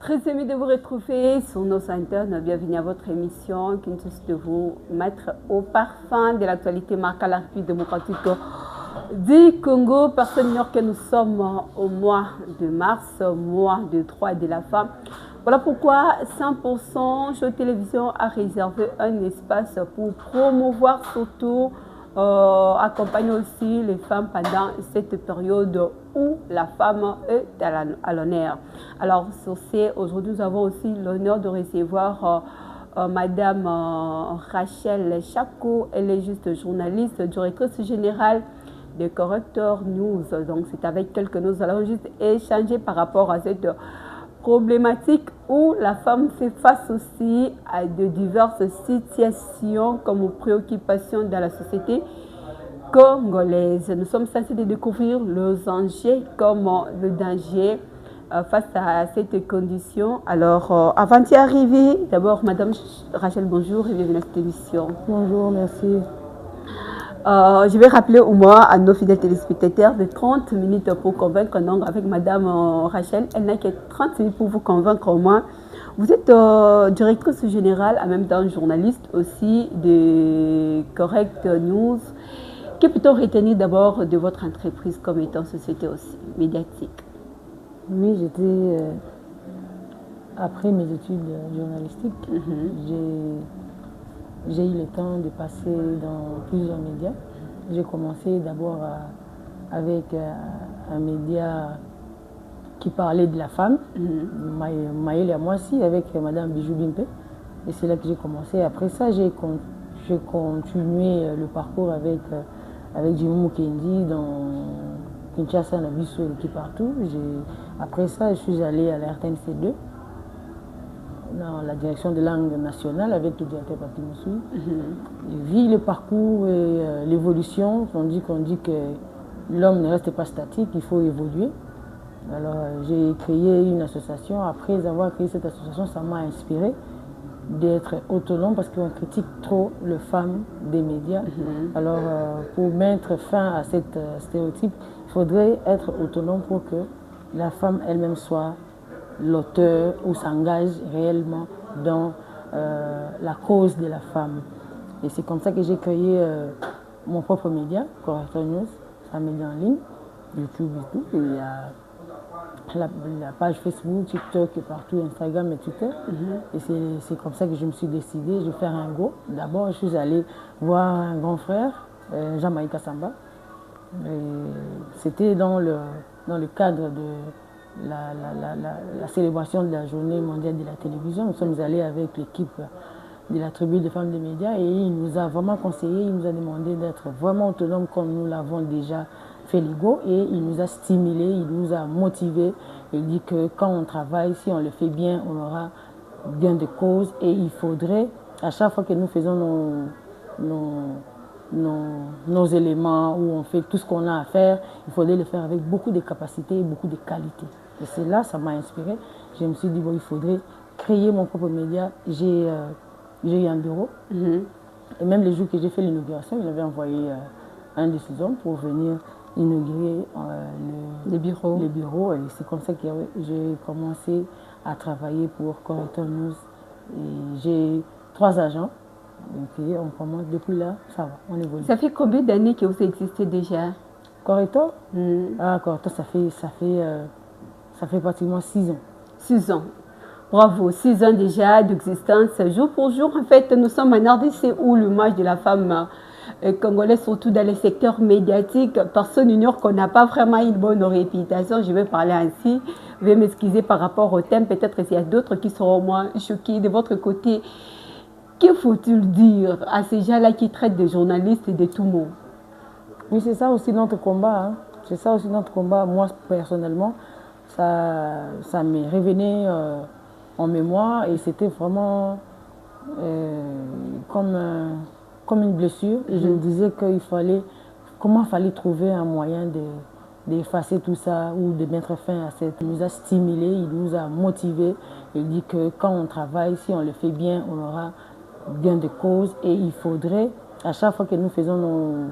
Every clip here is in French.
Très aimé de vous retrouver sur nos antennes. Bienvenue à votre émission qui consiste de vous mettre au parfum de l'actualité marquant la République démocratique du Congo. Personne n'ignore que nous sommes au mois de mars, mois de droits de la femme. Voilà pourquoi 100% Show Télévision a réservé un espace pour promouvoir surtout accompagner aussi les femmes pendant cette période où la femme est à l'honneur. Alors, sur ce, aujourd'hui, nous avons aussi l'honneur de recevoir Madame Rachel Chako. Elle est juste journaliste, directrice générale de Corrector News. Donc, c'est avec elle que nous allons juste échanger par rapport à cette problématique où la femme fait face aussi à de diverses situations comme préoccupations dans la société congolaise. Nous sommes censés de découvrir les enjeux comme le danger face à cette condition. Alors, avant d'y arriver, d'abord, Madame Rachel, bonjour et bienvenue à cette émission. Bonjour, merci. Je vais rappeler au moins à nos fidèles téléspectateurs de 30 minutes pour convaincre. Donc, avec Madame Rachel, elle n'a que 30 minutes pour vous convaincre au moins. Vous êtes directrice générale, en même temps journaliste aussi de Correct News. Que peut-on retenir d'abord de votre entreprise comme étant société aussi médiatique? Oui, j'étais, après mes études journalistiques, j'ai eu le temps de passer dans plusieurs médias. J'ai commencé d'abord avec un média qui parlait de la femme, Maëlle à moi aussi, avec Madame Bijou Bimpe. Et c'est là que j'ai commencé. Après ça, j'ai continué le parcours avec Jimou Kendi dans Kinshasa, Nabiso et qui partout. Après ça, je suis allée à la RTNC2, dans la direction de langue nationale avec le directeur Papi Moussoui. J'ai vu le parcours et l'évolution. On dit que l'homme ne reste pas statique, il faut évoluer. Alors j'ai créé une association. Après avoir créé cette association, ça m'a inspiré d'être autonome parce qu'on critique trop les femmes des médias. Alors pour mettre fin à cette stéréotype, il faudrait être autonome pour que la femme elle-même soit l'auteur ou s'engage réellement dans la cause de la femme. Et c'est comme ça que j'ai créé mon propre média, Corrector News, c'est un média en ligne, YouTube et tout. Et il y a la page Facebook, TikTok et partout, Instagram et Twitter. Et c'est comme ça que je me suis décidée, je vais faire un go. D'abord, je suis allée voir un grand frère, Jean-Maïka Samba. C'était dans le cadre de la célébration de la journée mondiale de la télévision. Nous sommes allés avec l'équipe de la tribu de femmes des médias et il nous a vraiment conseillé, il nous a demandé d'être vraiment autonomes comme nous l'avons déjà fait l'ego et il nous a stimulés, il nous a motivés. Il dit que quand on travaille, si on le fait bien, on aura bien de cause et il faudrait, à chaque fois que nous faisons nos éléments, où on fait tout ce qu'on a à faire, il faudrait le faire avec beaucoup de capacité et beaucoup de qualité. Et c'est là, ça m'a inspiré. Je me suis dit, bon, il faudrait créer mon propre média. J'ai eu un bureau. Et même le jour que j'ai fait l'inauguration, il avait envoyé un de ses hommes pour venir inaugurer les bureaux. Et c'est comme ça que j'ai commencé à travailler pour Corrector News. Et j'ai 3 agents. Donc on commence depuis là, ça va, on évolue. Ça fait combien d'années que vous existez déjà? Corrector? Ah, Corrector, ça fait pratiquement 6 ans. 6 ans. Bravo, 6 ans déjà d'existence. Jour pour jour, en fait, nous sommes en RDC où l'image de la femme congolaise, surtout dans les secteurs médiatiques, personne n'ignore qu'on n'a pas vraiment une bonne réputation. Je vais parler ainsi. Je vais m'excuser par rapport au thème. Peut-être qu'il y a d'autres qui seront moins choqués de votre côté. Que faut-il dire à ces gens-là qui traitent des journalistes et de tout le monde? Oui, c'est ça aussi notre combat. C'est ça aussi notre combat. Moi, personnellement, ça m'est revenu en mémoire et c'était vraiment comme une blessure. Et je me disais comment fallait trouver un moyen d'effacer tout ça ou de mettre fin à cette... Il nous a stimulés, il nous a motivés. Il dit que quand on travaille, si on le fait bien, on aura bien de cause et il faudrait, à chaque fois que nous faisons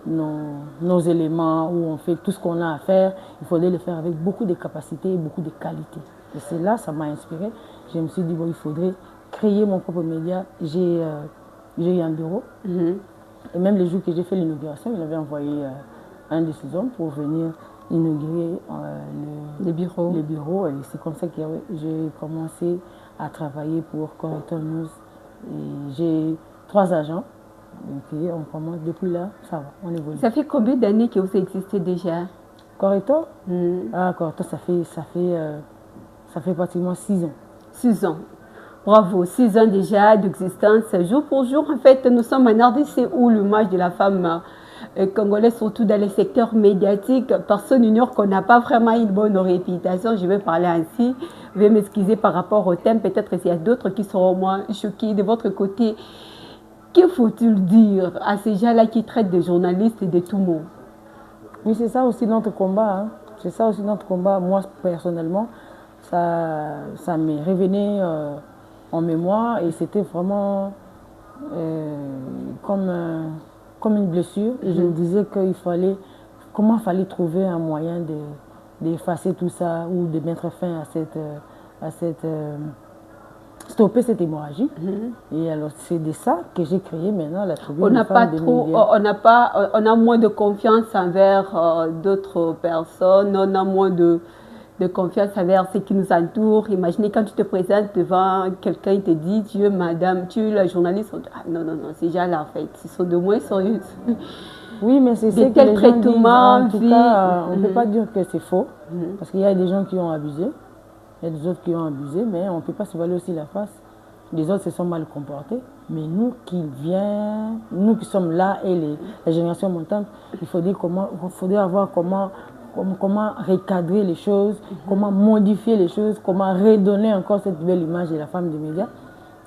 nos éléments, où on fait tout ce qu'on a à faire. Il faudrait le faire avec beaucoup de capacités et beaucoup de qualité. Et c'est là, ça m'a inspiré. Je me suis dit, bon, il faudrait créer mon propre média. J'ai eu un bureau. Et même le jour que j'ai fait l'inauguration, il avait envoyé un de ses hommes pour venir inaugurer les bureaux. Et c'est comme ça que j'ai commencé à travailler pour Corrector News. Et j'ai 3 agents. Donc on commence depuis là, ça va, on évolue. Ça fait combien d'années que vous existez déjà? Corrector? Ah, Corrector, ça fait pratiquement 6 ans. 6 ans. Bravo, 6 ans déjà d'existence. Jour pour jour, en fait, nous sommes en RDC où l'image de la femme congolaise, surtout dans les secteurs médiatiques, personne n'ignore qu'on n'a pas vraiment une bonne réputation. Je vais parler ainsi. Je vais m'excuser par rapport au thème. Peut-être qu'il y a d'autres qui seront moins choqués de votre côté. Que faut-il dire à ces gens-là qui traitent des journalistes et de tout le monde? Oui, c'est ça aussi notre combat. Hein. C'est ça aussi notre combat. Moi, personnellement, ça m'est revenu en mémoire et c'était vraiment comme une blessure. Et je me disais comment fallait trouver un moyen d'effacer tout ça ou de mettre fin à stopper cette hémorragie. Et alors c'est de ça que j'ai créé maintenant la tribune. On a moins de confiance envers d'autres personnes, on a moins de confiance envers ceux qui nous entourent. Imaginez quand tu te présentes devant quelqu'un, il te dit, Dieu, madame, tu es la journaliste. Ah, non, ces gens-là en fait, ils sont de moins sérieux. Oui, mais c'est ce que les gens disent. En tout cas, on ne peut pas dire que c'est faux, parce qu'il y a des gens qui ont abusé. Il y a des autres qui ont abusé, mais on ne peut pas se voiler aussi la face. Les autres se sont mal comportés. Mais nous qui sommes là et la génération montante, il faudrait avoir comment recadrer les choses, comment modifier les choses, comment redonner encore cette belle image de la femme des médias.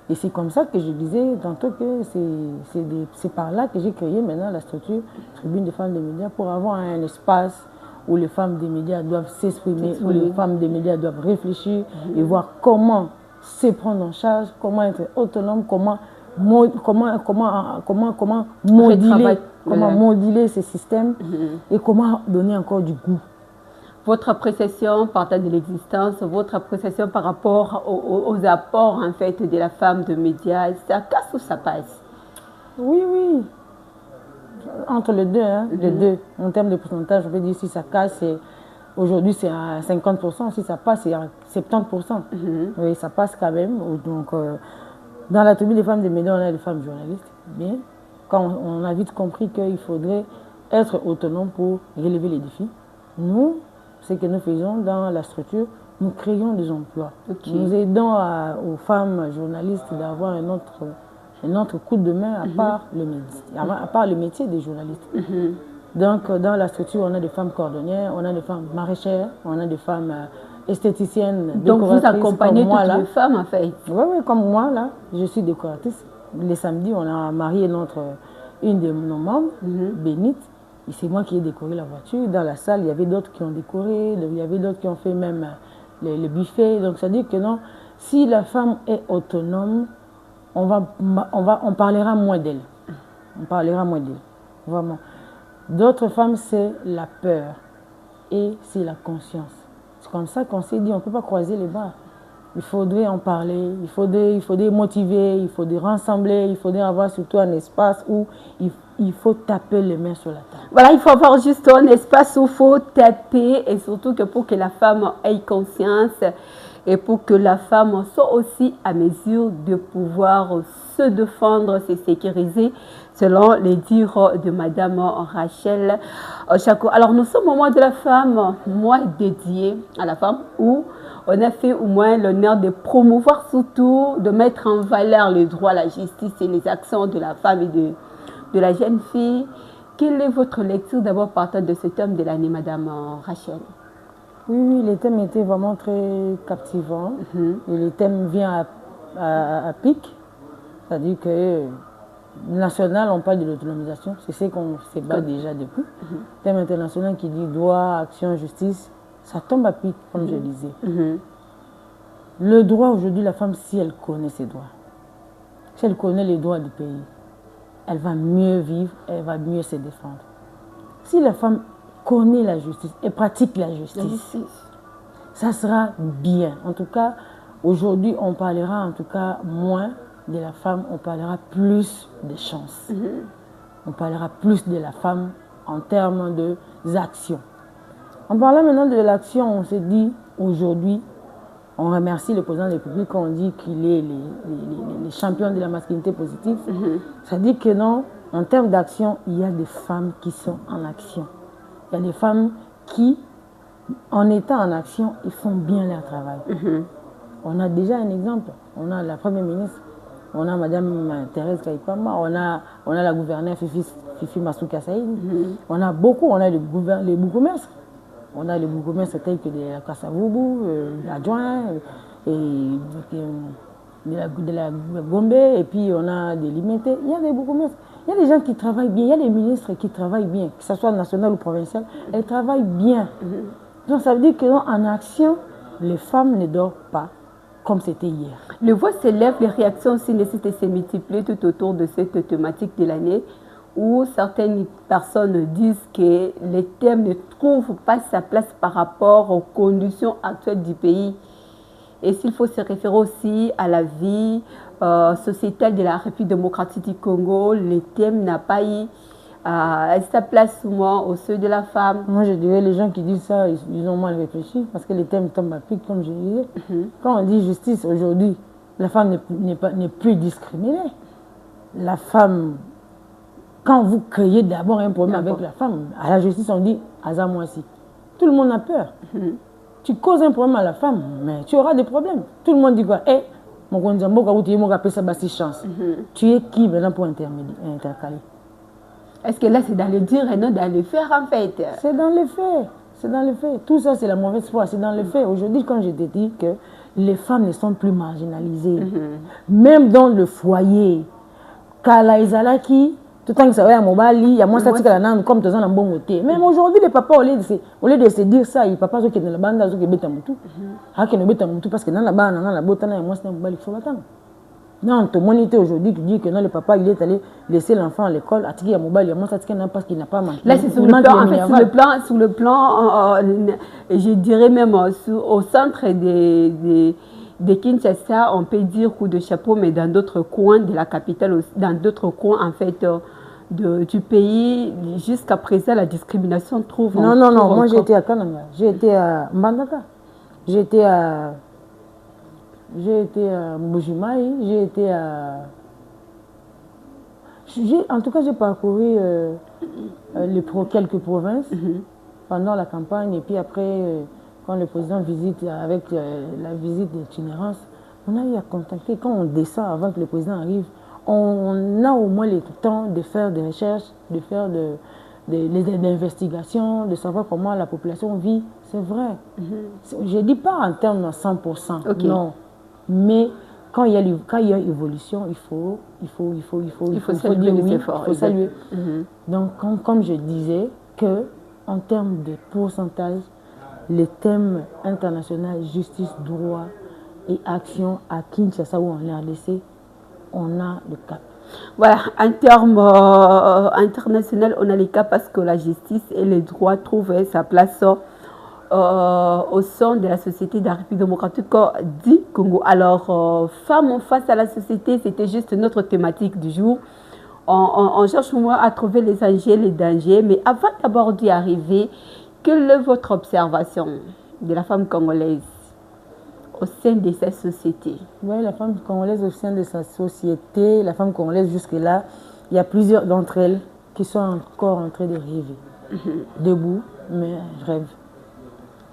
Et c'est comme ça que je disais tantôt que c'est par là que j'ai créé maintenant la structure Tribune des femmes des médias pour avoir un espace où les femmes des médias doivent s'exprimer, où les femmes des médias doivent réfléchir et voir comment se prendre en charge, comment être autonome, comment moduler ces systèmes et comment donner encore du goût. Votre appréciation partant de l'existence, votre appréciation par rapport aux apports en fait de la femme de médias, ça casse ou ça passe? Oui. Entre les deux, les deux. En termes de pourcentage, je veux dire, si ça casse, aujourd'hui c'est à 50%, si ça passe, c'est à 70%. Oui, ça passe quand même. Donc, dans la tribune des femmes des médias, on a les femmes journalistes. Mais quand on a vite compris qu'il faudrait être autonome pour relever les défis, nous, ce que nous faisons dans la structure, nous créons des emplois. Nous aidons aux femmes journalistes d'avoir un autre coup de main à part le métier des journalistes. Donc, dans la structure, on a des femmes cordonnières, on a des femmes maraîchères, on a des femmes esthéticiennes, donc vous accompagnez toutes les femmes en fait? Oui, comme moi là, je suis décoratrice. Les samedis, on a marié une de nos membres, Bénite, et c'est moi qui ai décoré la voiture. Dans la salle, il y avait d'autres qui ont décoré, il y avait d'autres qui ont fait même le buffet. Donc ça dit que non, si la femme est autonome, on parlera moins d'elle. On parlera moins d'elle, vraiment. D'autres femmes, c'est la peur et c'est la conscience. C'est comme ça qu'on s'est dit, on ne peut pas croiser les bras. Il faudrait en parler, il faudrait motiver, il faudrait rassembler, il faudrait avoir surtout un espace où il faut taper les mains sur la table. Voilà, il faut avoir juste un espace où il faut taper et surtout que pour que la femme ait conscience et pour que la femme soit aussi à mesure de pouvoir se défendre, se sécuriser, selon les dires de Madame Rachel Chako. Alors nous sommes au mois de la femme, mois dédié à la femme, où on a fait au moins l'honneur de promouvoir surtout, de mettre en valeur les droits, la justice et les actions de la femme et de la jeune fille. Quelle est votre lecture d'abord partant de ce thème de l'année, Madame Rachel? Oui, le thème était vraiment très captivant. Et le thème vient à pic. C'est-à-dire que national, on parle de l'autonomisation. C'est ce qu'on se bat déjà depuis. Thème international qui dit droit, action, justice. Ça tombe à pic, comme je disais. Le droit, aujourd'hui, la femme, si elle connaît ses droits, si elle connaît les droits du pays, elle va mieux vivre, elle va mieux se défendre. Si la femme connaît la justice et pratique la justice, ça sera bien. En tout cas, aujourd'hui, on parlera en tout cas moins de la femme, on parlera plus des chances. On parlera plus de la femme en termes d'actions. En parlant maintenant de l'action, on s'est dit aujourd'hui, on remercie le président de la République quand on dit qu'il est les champions de la masculinité positive. Ça dit que non, en termes d'action, il y a des femmes qui sont en action. Il y a des femmes qui, en étant en action, ils font bien leur travail. On a déjà un exemple. On a la première ministre, on a Madame Thérèse Kaipama, on a la gouverneure Fifi Masuka Saïd. On a beaucoup, on a les bourgmestres. On a les bourgmestres tels que de la Kassavoubou, l'adjoint, de la Gombe, et puis on a des limités. Il y a des bourgmestres. Il y a des gens qui travaillent bien, il y a des ministres qui travaillent bien, que ce soit national ou provincial, elles travaillent bien. Donc ça veut dire qu'en action, les femmes ne dorment pas comme c'était hier. Le voix s'élève, les réactions aussi nécessitent se multiplier tout autour de cette thématique de l'année, où certaines personnes disent que les thèmes ne trouvent pas sa place par rapport aux conditions actuelles du pays. Et s'il faut se référer aussi à la vie sociétale de la République démocratique du Congo, le thème n'a pas eu sa place souvent au seuil de la femme. Moi, je dirais les gens qui disent ça, ils ont mal réfléchi parce que les thèmes tombent à pic, comme je disais. Quand on dit justice aujourd'hui, la femme n'est plus discriminée. La femme, quand vous créez d'abord un problème avec la femme, à la justice, on dit Azamoisi. Tout le monde a peur. Tu causes un problème à la femme, mais tu auras des problèmes. Tout le monde dit quoi? Eh, mon Konzambo, quand tu appelles ça, c'est chance. Tu es qui maintenant pour intercaler? Est-ce que là, c'est dans le dire et non dans le faire, en fait? C'est dans les faits. C'est dans les faits. Tout ça, c'est la mauvaise foi. C'est dans les faits. Aujourd'hui, quand je te dis que les femmes ne sont plus marginalisées, même dans le foyer, Kala Izalaki, tout le temps que ça va à Mobali, il y a moins ça comme dans un bon côté. Même aujourd'hui, les papas, au lieu de se dire ça, les papas, qui sont dans la bande, qui sont dans la parce que dans la bande, dans la botte, il y a moins ça, il faut l'attendre. Non, ton monité aujourd'hui qui dit que non, le papa il est allé laisser l'enfant à l'école, à Tiki à Mobile, il y a moins ça parce qu'il n'a pas manqué. Là, c'est sur le plan, je dirais même au centre de Kinshasa, on peut dire coup de chapeau, mais dans d'autres coins de la capitale, dans d'autres coins en fait du pays, jusqu'à présent, la discrimination trouve. Non, moi j'ai été à Kananga, j'ai été à Mbandaka, j'ai été à Mbujimaï, j'ai été à... En tout cas, j'ai parcouru quelques provinces pendant la campagne. Et puis après, quand le président visite, avec la visite d'itinérance, on a eu à contacter. Quand on descend avant que le président arrive, on a au moins le temps de faire des recherches, de faire des investigations, de savoir comment la population vit. C'est vrai. Je ne dis pas en termes de 100%, non. Mais quand il y a évolution, il faut saluer les efforts. Il faut saluer. Donc, comme je disais, en termes de pourcentage, les thèmes internationaux, justice, droit et action à Kinshasa ou en RDC, on a le cap. Voilà, en termes internationaux, on a le cap parce que la justice et les droits trouvent sa place au sein de la société de la République démocratique du Congo. Alors, femmes face à la société, c'était juste notre thématique du jour. On cherche moi à trouver les enjeux, les dangers, mais avant d'abord d'y arriver, quelle est votre observation de la femme congolaise au sein de sa société? Oui, la femme congolaise au sein de sa société, la femme congolaise jusque-là, il y a plusieurs d'entre elles qui sont encore en train de rêver. Debout, mais rêvent.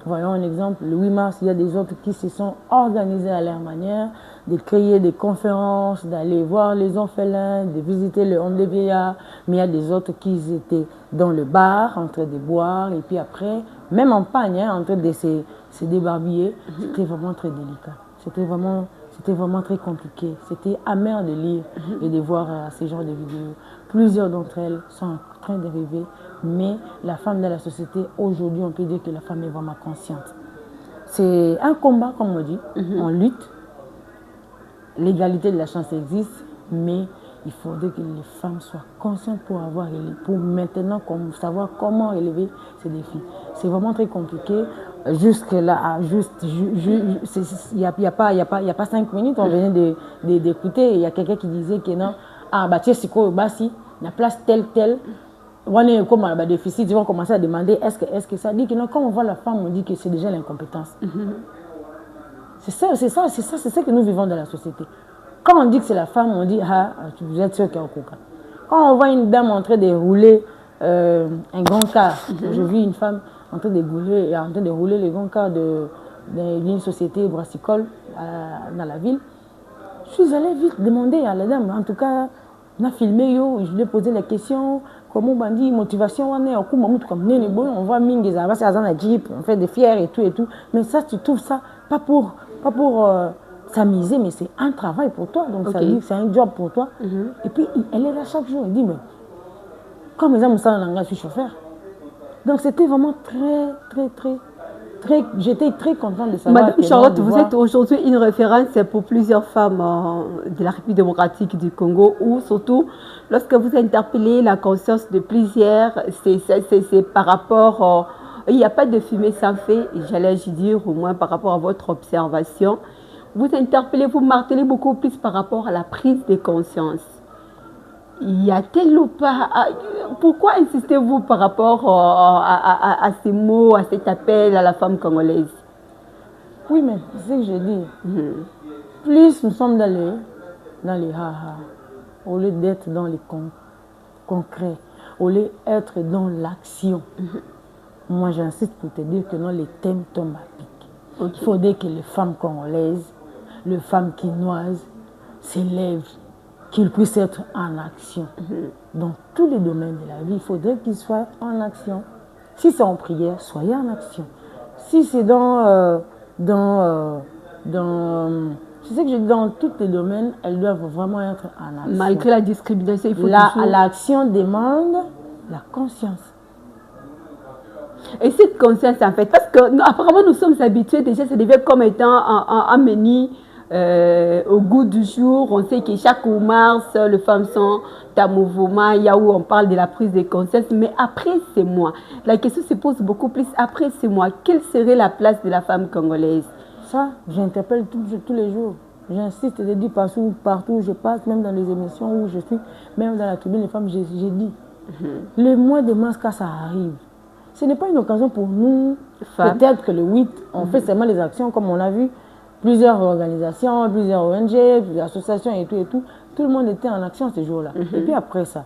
Voyons un exemple, le 8 mars, il y a des autres qui se sont organisés à leur manière, de créer des conférences, d'aller voir les orphelins, de visiter le home des vieillards. Mais il y a des autres qui étaient dans le bar, en train de boire, et puis après, même en pagne, en train de se débarbiller. C'était vraiment très délicat. C'était vraiment très compliqué. C'était amer de lire et de voir ces genres de vidéos. Plusieurs d'entre elles sont en train de rêver. Mais la femme dans la société, aujourd'hui, on peut dire que la femme est vraiment consciente. C'est un combat, comme on dit, on lutte. L'égalité de la chance existe, mais il faudrait que les femmes soient conscientes pour maintenant savoir comment élever ces défis. C'est vraiment très compliqué. Jusque-là, il n'y a pas 5 minutes, on venait d'écouter, il y a quelqu'un qui disait que non, c'est quoi, si, la place telle, on est comme un déficit, ils vont commencer à demander est-ce que ça dit que non, quand on voit la femme, on dit que c'est déjà l'incompétence. C'est ça que nous vivons dans la société. Quand on dit que c'est la femme, on dit vous êtes sûr qu'il y a un coca. Quand on voit une dame en train de rouler un grand car, j'ai vu une femme en train de rouler le grand car d'une société brassicole dans la ville, je suis allée vite demander à la dame, en tout cas, on a filmé, je lui ai posé la question, comment on dit, motivation, on voit Mingi, on fait des fiers et tout, mais ça, tu trouves ça, pas pour s'amuser, mais c'est un travail pour toi, donc ça dit c'est un job pour toi. Et puis, elle est là chaque jour, elle dit, mais comme les hommes, je suis chauffeur. Donc, c'était vraiment j'étais très contente de savoir. Madame Charlotte, vous êtes aujourd'hui une référence pour plusieurs femmes de la République démocratique du Congo, ou surtout, lorsque vous interpellez la conscience de plusieurs, c'est par rapport, il n'y a pas de fumée sans feu, j'allais dire, au moins par rapport à votre observation. Vous interpellez, vous martelez beaucoup plus par rapport à la prise de conscience. Y a-t-il ou pas? Pourquoi insistez-vous par rapport à ces mots, à cet appel à la femme congolaise? Oui, mais c'est ce que je dis. Plus nous sommes dans les ha-ha, au lieu d'être dans les concrets, au lieu d'être dans l'action. Moi, j'insiste pour te dire que non, les thèmes tombent à pic. Il faudrait que les femmes congolaises, les femmes quinoises s'élèvent, qu'ils puissent être en action. Dans tous les domaines de la vie, il faudrait qu'ils soient en action. Si c'est en prière, soyez en action. Si c'est je sais que je dis dans tous les domaines, elles doivent vraiment être en action. Malgré la discrimination, il faut l'action demande la conscience. Et cette conscience, en fait, parce que apparemment nous sommes habitués, déjà ça devient comme étant un menu au goût du jour. On sait que chaque mars, les femmes sont en mouvement, il y a où on parle de la prise de conscience, mais après ces mois, la question se pose beaucoup plus, après ces mois, quelle serait la place de la femme congolaise? Ça, j'interpelle tous les jours. J'insiste, je dis partout où je passe, même dans les émissions où je suis, même dans la tribune des femmes, j'ai dit. Le mois de mars, quand ça arrive, ce n'est pas une occasion pour nous, peut-être que le 8, on fait seulement les actions comme on a vu, plusieurs organisations, plusieurs ONG, plusieurs associations et tout. Tout le monde était en action ce jour-là. Et puis après ça,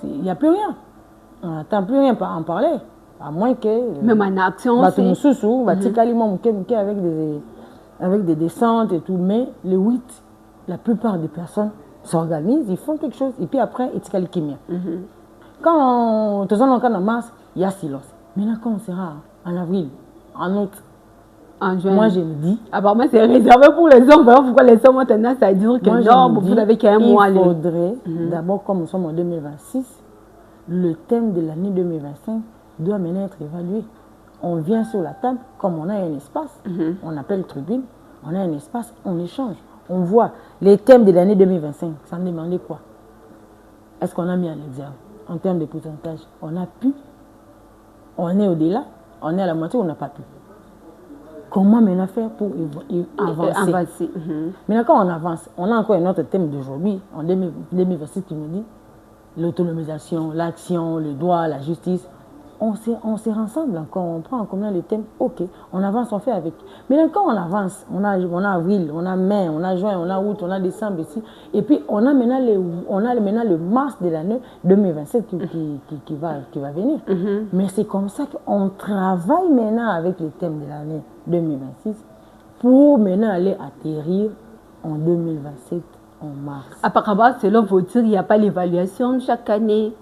il n'y a plus rien. On n'attend plus rien à en parler. À moins que... Même en action, avec des descentes et tout. Mais le 8, la plupart des personnes s'organisent, ils font quelque chose. Et puis après, il y a quand en mars, il y a silence. Maintenant, quand on sera en avril, en août, en juin, moi je me dis... Apparemment, c'est réservé pour les hommes. Voilà pourquoi les hommes ont tendance à dire que non, vous n'avez qu'un mois. Il faudrait, d'abord, comme nous sommes en 2026, le thème de l'année 2025 doit maintenant être évalué. On vient sur la table, comme on a un espace, on appelle tribune, on a un espace, on échange. On voit les thèmes de l'année 2025, ça me demandait quoi? Est-ce qu'on a mis à l'exergue? En termes de pourcentage, on a pu, on est au-delà, on est à la moitié, on n'a pas pu. Comment maintenant faire pour avancer? Maintenant, quand on avance, on a encore un autre thème d'aujourd'hui, en 2026, qui nous dit l'autonomisation, l'action, le droit, la justice. On se rassemble encore, on prend en commun les thèmes, ok, on avance, on fait avec. Maintenant, quand on avance, on a avril, on a mai, on a juin, on a août, on a décembre ici, et puis on a maintenant le mars de l'année 2027 qui va venir. Mais c'est comme ça qu'on travaille maintenant avec les thèmes de l'année 2026 pour maintenant aller atterrir en 2027, en mars. Apparemment, selon vos dires, il n'y a pas l'évaluation chaque année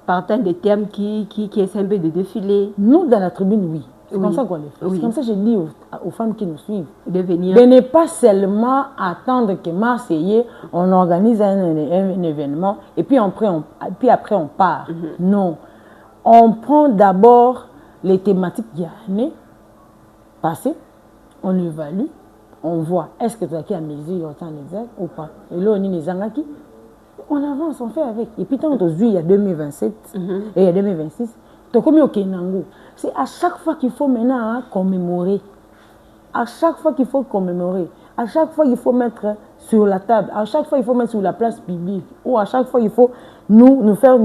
partant des thèmes qui essaient un peu de défiler. Nous, dans la tribune, oui. C'est comme ça qu'on les fait. C'est comme ça que je dis aux femmes qui nous suivent. De venir. De ne pas seulement attendre que mars y est, on organise un événement et puis après on part. Non. On prend d'abord les thématiques de l'année passée, on évalue, on voit, est-ce que tu as qui à mesure autant exact ou pas? Et là, on est les Angaki. On avance, on fait avec. Et puis, tant que il y a 2027 et il y a 2026, tu as commis au Kenango. C'est à chaque fois qu'il faut maintenant commémorer. À chaque fois qu'il faut commémorer. À chaque fois qu'il faut mettre sur la table. À chaque fois qu'il faut mettre sur la place publique. Ou à chaque fois il faut nous faire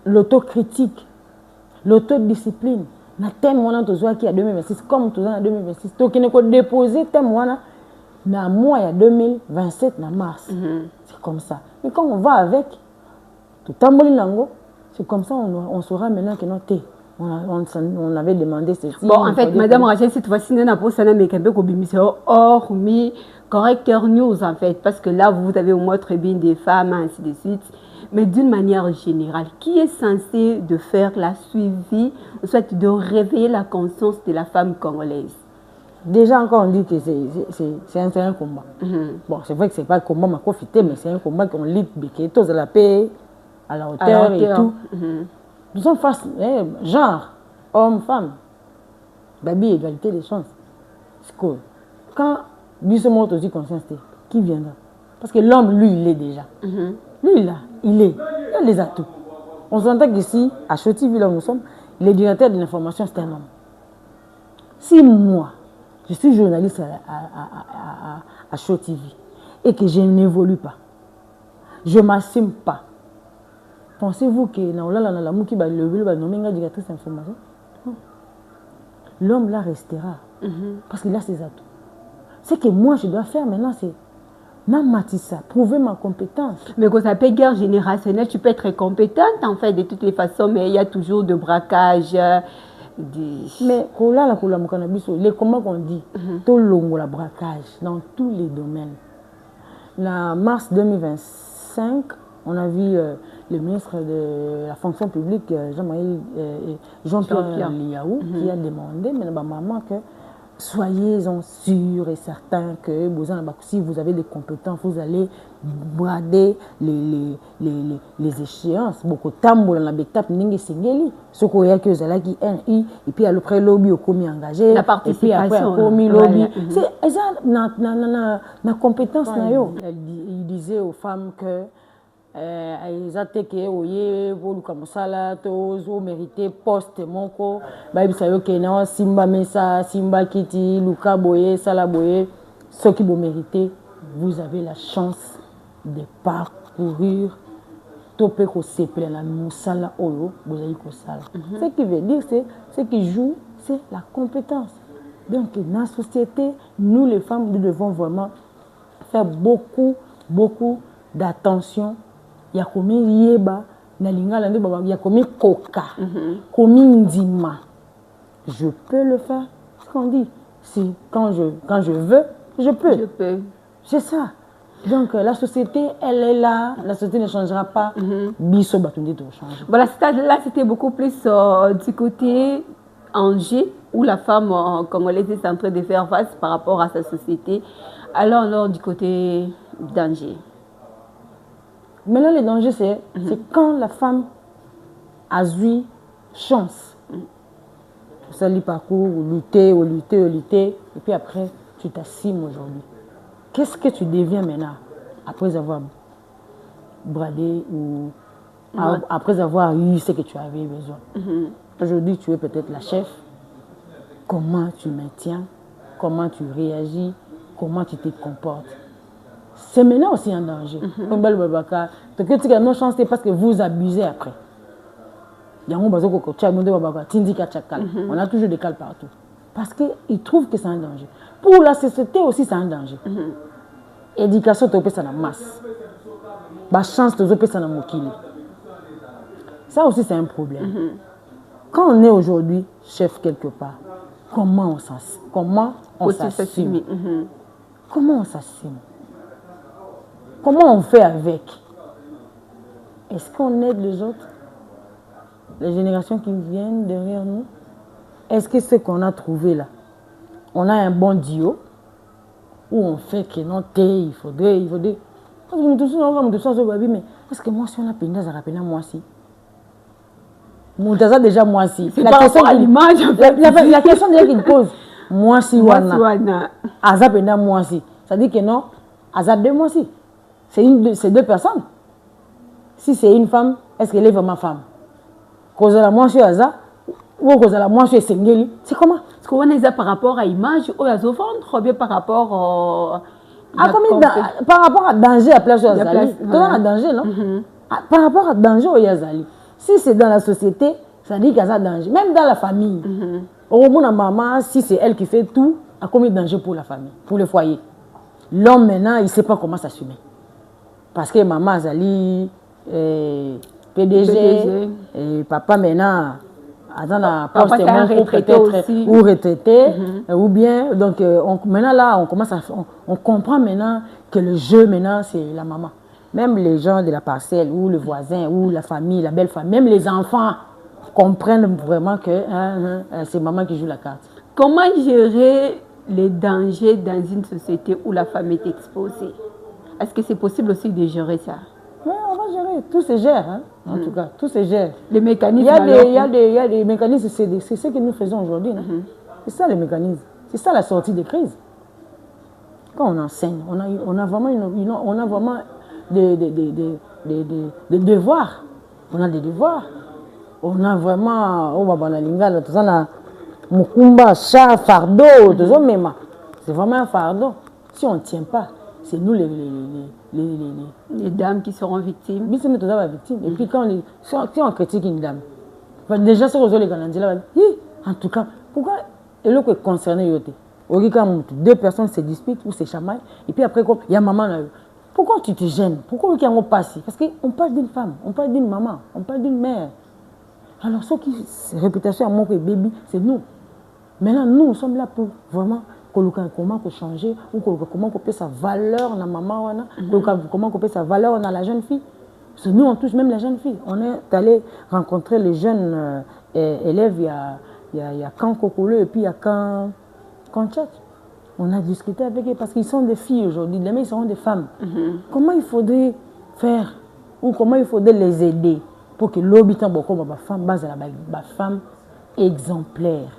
l'autocritique, l'autodiscipline. Na thème wana tozoa qui a 2026 comme tozoa en 2026. Donc il faut déposer thème wana na mois il y a 2027 na mars. C'est comme ça. Mais quand on va avec tout tamboli lango, c'est comme ça on saura maintenant que notre on avait demandé ceci. Bon, en fait, Madame Rachel, cette fois-ci, nous avons posé hors mi correcteur news, en fait, parce que là, vous avez au moins très bien des femmes, ainsi de suite. Mais d'une manière générale, qui est censé de faire la suivi, soit de réveiller la conscience de la femme congolaise? Déjà, encore, on dit que c'est un combat. Bon, c'est vrai que ce n'est pas un combat m'a profité, mais c'est un combat qu'on lit, qui est tous à la paix, à la hauteur et tout. Nous sommes face, genre, homme, femme, baby, égalité des chances. C'est cool. Quand Bissot montre aussi conscience, qui viendra? Parce que l'homme, lui, il est déjà. Lui, là, il a les atouts. On s'entend qu'ici, à Choti-Ville, là où nous sommes, le directeur de l'information, c'est un homme. Si moi, je suis journaliste à Choti-Ville et que je n'évolue pas, je ne m'assume pas, pensez-vous que l'homme là restera parce qu'il a ses atouts. Ce que moi je dois faire maintenant, c'est m'amatissa, prouver ma compétence. Mais quand ça peut guerre générationnelle, tu peux être compétente en fait de toutes les façons, mais il y a toujours de braquage. Mais les combats qu'on dit, tout le braquage dans tous les domaines. En mars 2025, on a vu le ministre de la fonction publique, Jean-Pierre Liaou, qui a demandé, mais maman, que soyez-en sûrs et certains que si vous avez des compétences, vous allez brader les échéances. Beaucoup tambour dans la bétape, n'ingé singeli. Ce qu'on y a que zala qui NI et puis après lobby au commis engagé. La participation. Et puis après commis lobby. C'est ça na compétence na yo. Il disait aux femmes que mérité poste moko simba mesa simba kiti luka boye sala boye ce qui vous méritez, vous avez la chance de parcourir topé ko seple na musala oyo bozali ko sala. Ce qui veut dire c'est ce qui joue, c'est la compétence. Donc dans la société, nous les femmes, nous devons vraiment faire beaucoup d'attention. Il y a comme yeba na lingala nde baba, il y a comme koka, comme ndima. Je peux le faire. Ce qu'on dit, si quand je veux, je peux. Je peux. C'est ça. Donc la société, elle est là, la société ne changera pas. Biso batundi to changer. Voilà, là c'était beaucoup plus du côté Angers où la femme congolaise est en train de faire face par rapport à sa société. Alors du côté d'Angers. Maintenant, le danger, c'est quand la femme a eu chance. Ça lui parcours, lutter, et puis après, tu t'assimes aujourd'hui. Qu'est-ce que tu deviens maintenant après avoir bradé ou après avoir eu ce que tu avais besoin? Aujourd'hui, tu es peut-être la chef. Comment tu maintiens? Comment tu réagis? Comment tu te comportes? C'est maintenant aussi un danger. On parce que vous abusez après. On a toujours des cales partout. Parce qu'ils trouvent que c'est un danger. Pour la société aussi, c'est un danger. Éducation, tu peux en masse. La chance, tu peux en mokili. Ça aussi, c'est un problème. Quand on est aujourd'hui chef quelque part, comment on s'assume? Comment on s'assume? Comment on fait avec? Est-ce qu'on aide les autres? Les générations qui viennent derrière nous? Est-ce que ce qu'on a trouvé là, on a un bon duo où on fait que non, il faudrait. Parce que nous tous, mais parce que moi, si on a péné, ça rappelle moi si. Déjà moi si. La question à l'image. La question déjà qu'il pose. moi si wana azap enda moi si ça dit que non azap deux moi si c'est deux personnes. Si c'est une femme, est-ce qu'elle est vraiment femme? Cause la moi si azap ou cause la moi si sengeli, c'est comment? Est-ce qu'on est par rapport à l'image ou à vendre ou bien par rapport par rapport à danger à place Yazali, tout à danger non? Par rapport à danger au Yazali. Si c'est dans la société, ça dit qu'il y a danger. Même dans la famille. Au moment où maman, si c'est elle qui fait tout, a combien de danger pour la famille, pour le foyer. L'homme maintenant, il ne sait pas comment s'assumer. Parce que maman Azali, PDG, et papa maintenant, attends la poste peut-être ou retraité, ou bien, donc maintenant là, on comprend maintenant que le jeu maintenant, c'est la maman. Même les gens de la parcelle, ou le voisin, ou la famille, la belle famille, même les enfants comprennent vraiment que c'est maman qui joue la carte. Comment gérer les dangers dans une société où la femme est exposée? Est-ce que c'est possible aussi de gérer ça? Oui, on va gérer. Tout se gère, hein? En tout cas, tout se gère. Les mécanismes. Il y a des mécanismes, c'est ce que nous faisons aujourd'hui. C'est ça les mécanismes. C'est ça la sortie de crise. Quand on enseigne, on a vraiment des devoirs. On a des devoirs. On a vraiment, fardeau, c'est vraiment un fardeau. Si on ne tient pas, c'est nous les dames qui seront victimes. Oui, c'est nous victimes. Et puis quand on critique une dame, déjà c'est les Canadiens, en tout cas, pourquoi elle est concernée? Deux personnes se disputent ou se chamaillent, et puis après, il y a maman là. Pourquoi tu te gênes? Pourquoi on passe? Parce qu'on parle d'une femme, on parle d'une maman, on parle d'une mère. Alors, ceux qui réputation à mon bébé, c'est nous. Maintenant, nous sommes là pour vraiment comment changer, ou comment couper sa valeur dans la maman, comment couper sa valeur dans la jeune fille. Parce que nous, on touche même la jeune fille. On est allé rencontrer les jeunes élèves, il y a Camp Kokolo et puis il y a Camp Chat. On a discuté avec eux parce qu'ils sont des filles aujourd'hui, demain ils seront des femmes. Comment il faudrait faire ou comment il faudrait les aider pour que l'habitant soit femme base à la femme exemplaire.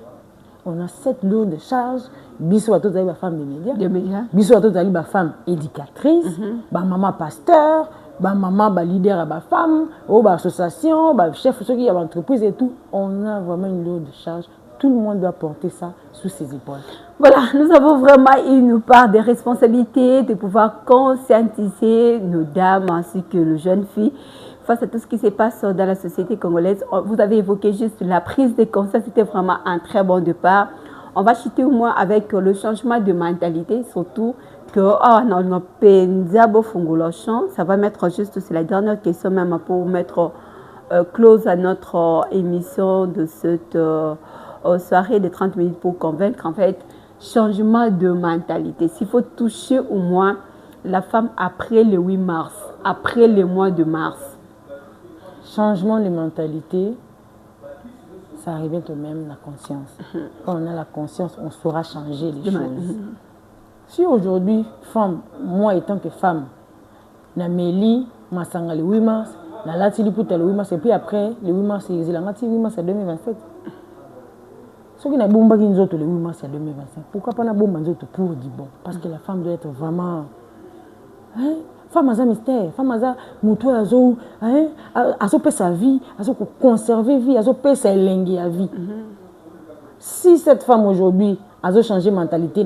On a cette lourde charge. Biso à toutes les femmes des médias. Biso à toutes les femmes éducatrices, maman pasteur, maman leader à femme, ou association, chef ceux qui ont entreprise et tout. On a vraiment une lourde charge. Tout le monde doit porter ça sous ses épaules. Voilà, nous avons vraiment une part de responsabilité de pouvoir conscientiser nos dames ainsi que les jeunes filles face à tout ce qui se passe dans la société congolaise. Vous avez évoqué juste la prise de conscience, c'était vraiment un très bon départ. On va chuter au moins avec le changement de mentalité, surtout que ça va mettre juste, c'est la dernière question même pour mettre close à notre émission de cette soirée de 30 minutes pour convaincre, en fait, changement de mentalité. S'il faut toucher au moins la femme après le 8 mars, après le mois de mars. Changement de mentalité, ça arrive tout de même la conscience. Quand on a la conscience, on saura changer les choses. Si aujourd'hui, femme, moi étant que femme, na meli, ma sanga le 8 mars, na latili pour le 8 mars, et puis après, le 8 mars, c'est la 8 mars 2027. Ce qui n'a pas bomba qui nous autres le 8 mars 2025. Pourquoi pas na bomba nous autres pour dire bon? Parce que la femme doit être vraiment. Femme a un mystère, femme a un mouton, a sa vie, a conserver vie, a sa langue à vie. Si cette femme aujourd'hui a changé de mentalité,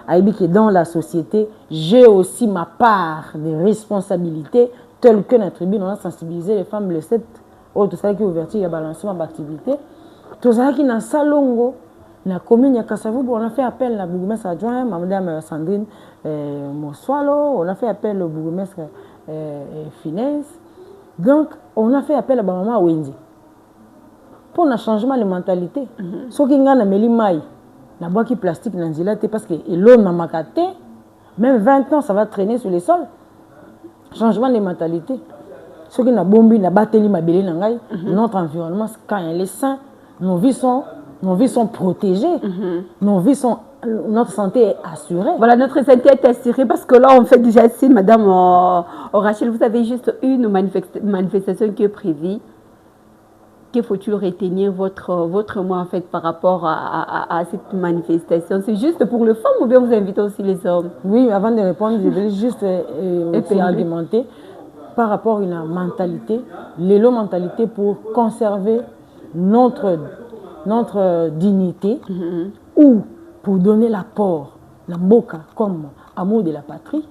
a dit que dans la société, j'ai aussi ma part de responsabilité, telle que notre tribune, on a sensibilisé les femmes le 7, tout ça qui est ouvert, il y a balancement d'activité. Tout ça qui est dans Salongo, la commune de Kassavou, on a fait appel à la bourgmestre adjointe, Mme Sandrine Moswalo, on a fait appel au bourgmestre Finesse. Donc, on a fait appel à Maman Wendy. Pour un changement de mentalité. Ce qui est dans le maï, la boîte plastique dans le parce que l'eau n'a pas même 20 ans, ça va traîner sur les sols. Changement de mentalité. Ce qui est dans bombi, n'a pas télé, notre environnement, quand il est sain, nos vies sont protégées, notre santé est assurée. Voilà, notre santé est assurée parce que là, on fait déjà ici, Madame Rachel, vous avez juste une manifestation qui est prévue que faut-il retenir votre mot en fait par rapport à cette manifestation? C'est juste pour les femmes ou bien vous invitez aussi les hommes? Oui, avant de répondre, je vais juste argumenter par rapport à une mentalité, l'élo-mentalité pour conserver notre dignité ou pour donner l'apport, la mboka comme amour de la patrie.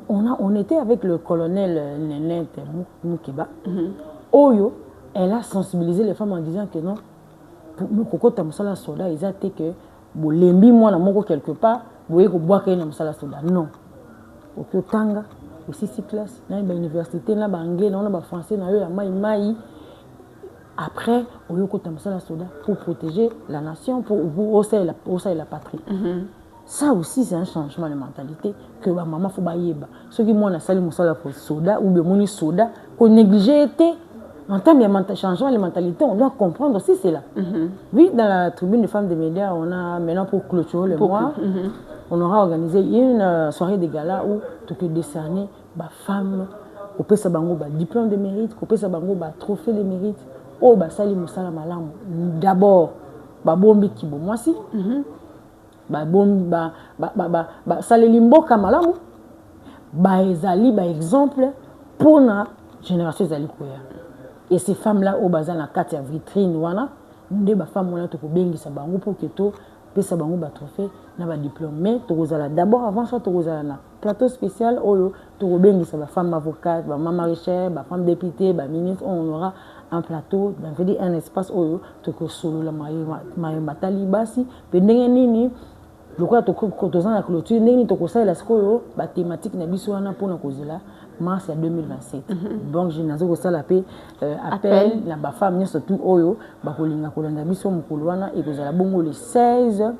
On était avec le colonel Nénette Moukeba. Oyo, elle a sensibilisé les femmes en disant que non, pour nous, quand on a soda, ils ont dit que bon, lembi moi na moko quelque part, vous voyez que boire qu'il y a un soda. Non. Au Tanga, au 6 classe, dans l'université, dans l'anglais, dans le français, dans le maï. Après, on a un soda pour protéger la nation, pour hausser la patrie. Ça aussi, c'est un changement de mentalité que ma maman faut baïeba. Ceux qui m'ont sali musala pour soda ou bien moni soda, qu'on négligeait était. En termes de changement de mentalité, on doit comprendre aussi cela. Oui, dans la tribune des femmes des médias, on a maintenant pour clôturer le mois, on aura organisé une soirée de gala où tout est décerné, femmes, au pesa bango diplôme de mérite, au pesa bango trophée de mérite, au sali musala malamu. D'abord, bombi kibo moi si. Saleli mboka malamu ezali exemple pour la génération ezali koya. Et ces femmes là au bazar na kati ya vitrine wana nde ba femme wana to ko bengisa bango pour que to pesa bango ba trophée na ba diplôme. Mais to kozala d'abord avant ça to kozala na plateau spécial oyo to ko bengisa ba femme avocate, ba maman richère, ba femme députée, ba ministre, on aura un plateau, un espace oyo to ko solo la maye matali basi pe ndenge nini. Le quoi tu la clôture, la thématique na biso wana pour na kozela mars 2027. Donc je nazo kosala pe appel na ba femme surtout oyo ba kolinga kolanda biso mukolo wana et kozala bongo le 16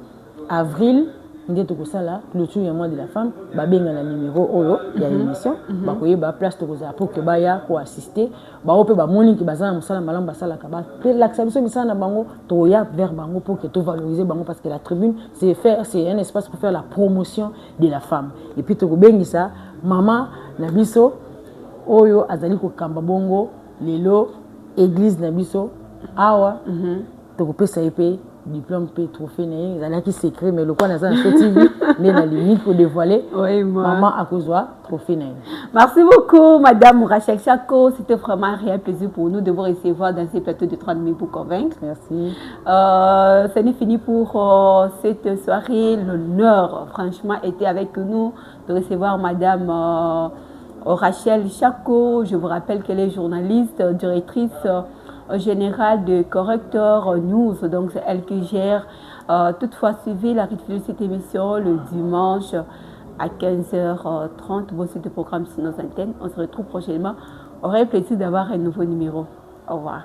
avril ndé to kosala clôture ya mois de la femme ba benga na numéro oyo ya émission ba koyeba place to kozala pour que baya ko assister ba ope ba moni ki bazana musala malam basala ka ba pe l'accès biso misala na bango to ya vers bango pour que to valoriser bango parce que la tribune c'est un espace pour faire la promotion de la femme et puis to ko bengisa mama na biso oyo azali ko kamba bongo lelo église na biso awa to ko pesa épée diplôme pe trophée né ils qui secret mais le quoi dans cette TV mais la limite pour dévoiler maman à cause trophée né. Merci beaucoup madame Rachel Chako, c'était vraiment un réel plaisir pour nous de vous recevoir dans ces plateaux de 30 minutes pour convaincre. Merci. Ce n'est fini pour cette soirée. L'honneur franchement était avec nous de recevoir madame Rachel Chako. Je vous rappelle qu'elle est journaliste, directrice générale de Correcteur News, donc c'est elle qui gère. Toutefois, suivez la rediffusion de cette émission le dimanche à 15h30. Voici le programme sur nos antennes. On se retrouve prochainement. On aurait le plaisir d'avoir un nouveau numéro. Au revoir.